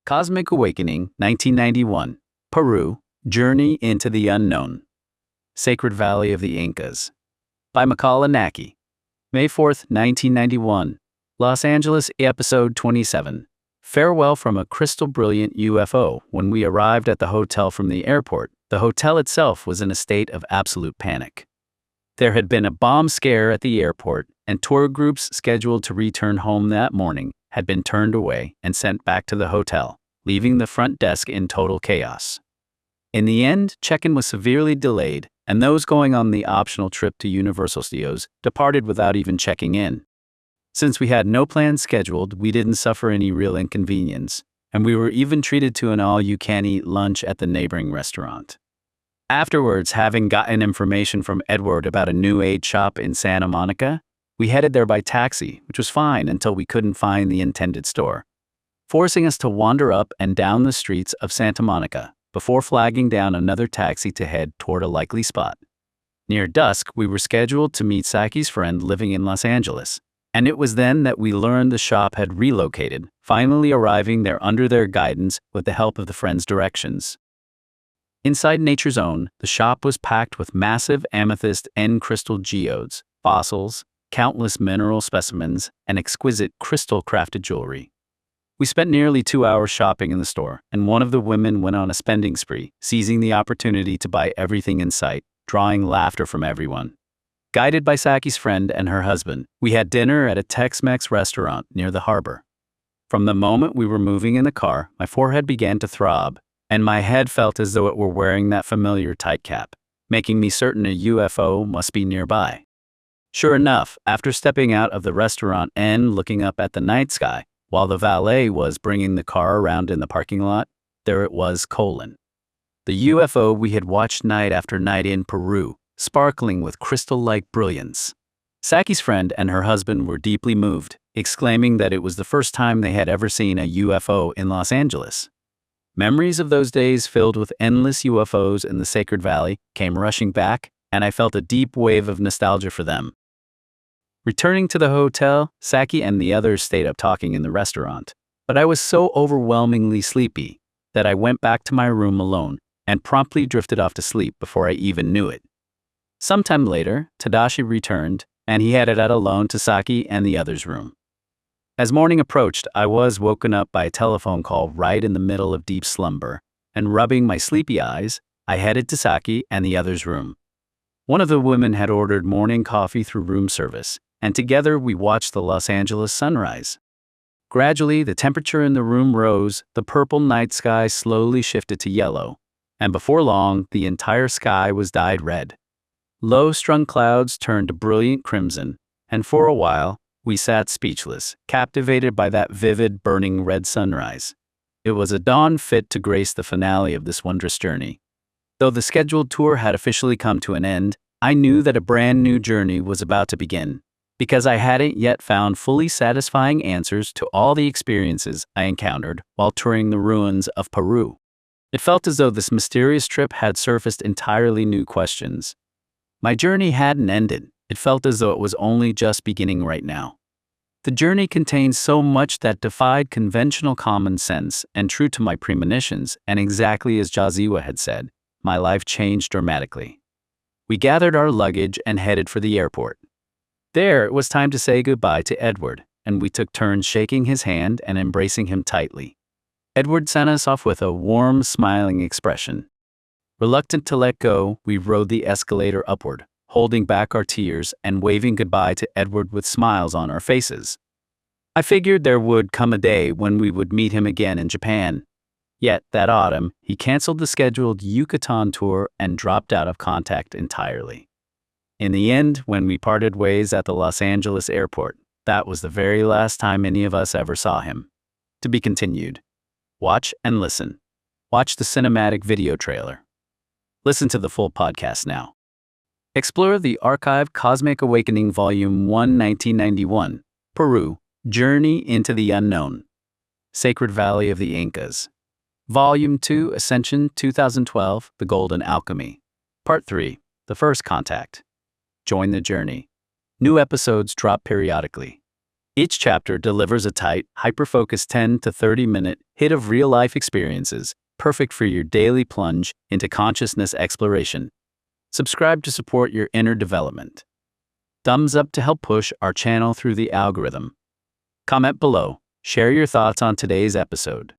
Cosmic Awakening, 1991. Peru, Journey into the Unknown. Sacred Valley of the Incas. By Macaulay Naki. May 4th, 1991. Los Angeles, Episode 27. Farewell from a Crystal Brilliant UFO. When we arrived at the hotel from the airport, the hotel itself was in a state of absolute panic. There had been a bomb scare at the airport, and tour groups scheduled to return home that morning had been turned away and sent back to the hotel, leaving the front desk in total chaos. In the end, check-in was severely delayed, and those going on the optional trip to Universal Studios departed without even checking in. Since we had no plans scheduled, we didn't suffer any real inconvenience, and we were even treated to an all-you-can-eat lunch at the neighboring restaurant. Afterwards, having gotten information from Edward about a new age shop in Santa Monica, we headed there by taxi, which was fine until we couldn't find the intended store, forcing us to wander up and down the streets of Santa Monica before flagging down another taxi to head toward a likely spot. Near dusk, we were scheduled to meet Saki's friend living in Los Angeles, and it was then that we learned the shop had relocated, finally arriving there under their guidance with the help of the friend's directions. Inside Nature's Own, the shop was packed with massive amethyst and crystal geodes, fossils, countless mineral specimens, and exquisite crystal-crafted jewelry. We spent nearly 2 hours shopping in the store, and one of the women went on a spending spree, seizing the opportunity to buy everything in sight, drawing laughter from everyone. Guided by Saki's friend and her husband, we had dinner at a Tex-Mex restaurant near the harbor. From the moment we were moving in the car, my forehead began to throb, and my head felt as though it were wearing that familiar tight cap, making me certain a UFO must be nearby. Sure enough, after stepping out of the restaurant and looking up at the night sky, while the valet was bringing the car around in the parking lot, there it was, the UFO we had watched night after night in Peru, sparkling with crystal-like brilliance. Saki's friend and her husband were deeply moved, exclaiming that it was the first time they had ever seen a UFO in Los Angeles. Memories of those days filled with endless UFOs in the Sacred Valley came rushing back, and I felt a deep wave of nostalgia for them. Returning to the hotel, Saki and the others stayed up talking in the restaurant, but I was so overwhelmingly sleepy that I went back to my room alone and promptly drifted off to sleep before I even knew it. Sometime later, Tadashi returned, and he headed out alone to Saki and the others' room. As morning approached, I was woken up by a telephone call right in the middle of deep slumber, and rubbing my sleepy eyes, I headed to Saki and the others' room. One of the women had ordered morning coffee through room service, and together we watched the Los Angeles sunrise. Gradually, the temperature in the room rose, the purple night sky slowly shifted to yellow, and before long, the entire sky was dyed red. Low-strung clouds turned to brilliant crimson, and for a while, we sat speechless, captivated by that vivid, burning red sunrise. It was a dawn fit to grace the finale of this wondrous journey. Though the scheduled tour had officially come to an end, I knew that a brand new journey was about to begin, because I hadn't yet found fully satisfying answers to all the experiences I encountered while touring the ruins of Peru. It felt as though this mysterious trip had surfaced entirely new questions. My journey hadn't ended. It felt as though it was only just beginning right now. The journey contained so much that defied conventional common sense, and true to my premonitions, and exactly as Jaziwa had said, my life changed dramatically. We gathered our luggage and headed for the airport. There, it was time to say goodbye to Edward, and we took turns shaking his hand and embracing him tightly. Edward sent us off with a warm, smiling expression. Reluctant to let go, we rode the escalator upward, holding back our tears and waving goodbye to Edward with smiles on our faces. I figured there would come a day when we would meet him again in Japan. Yet, that autumn, he canceled the scheduled Yucatan tour and dropped out of contact entirely. In the end, when we parted ways at the Los Angeles airport, that was the very last time any of us ever saw him. To be continued. Watch and listen. Watch the cinematic video trailer. Listen to the full podcast now. Explore the archive Cosmic Awakening Volume 1, 1991, Peru, Journey into the Unknown. Sacred Valley of the Incas. Volume 2, Ascension 2012, The Golden Alchemy. Part 3, The First Contact. Join the journey. New episodes drop periodically. Each chapter delivers a tight, hyper-focused 10 to 30-minute hit of real-life experiences, perfect for your daily plunge into consciousness exploration. Subscribe to support your inner development. Thumbs up to help push our channel through the algorithm. Comment below. Share your thoughts on today's episode.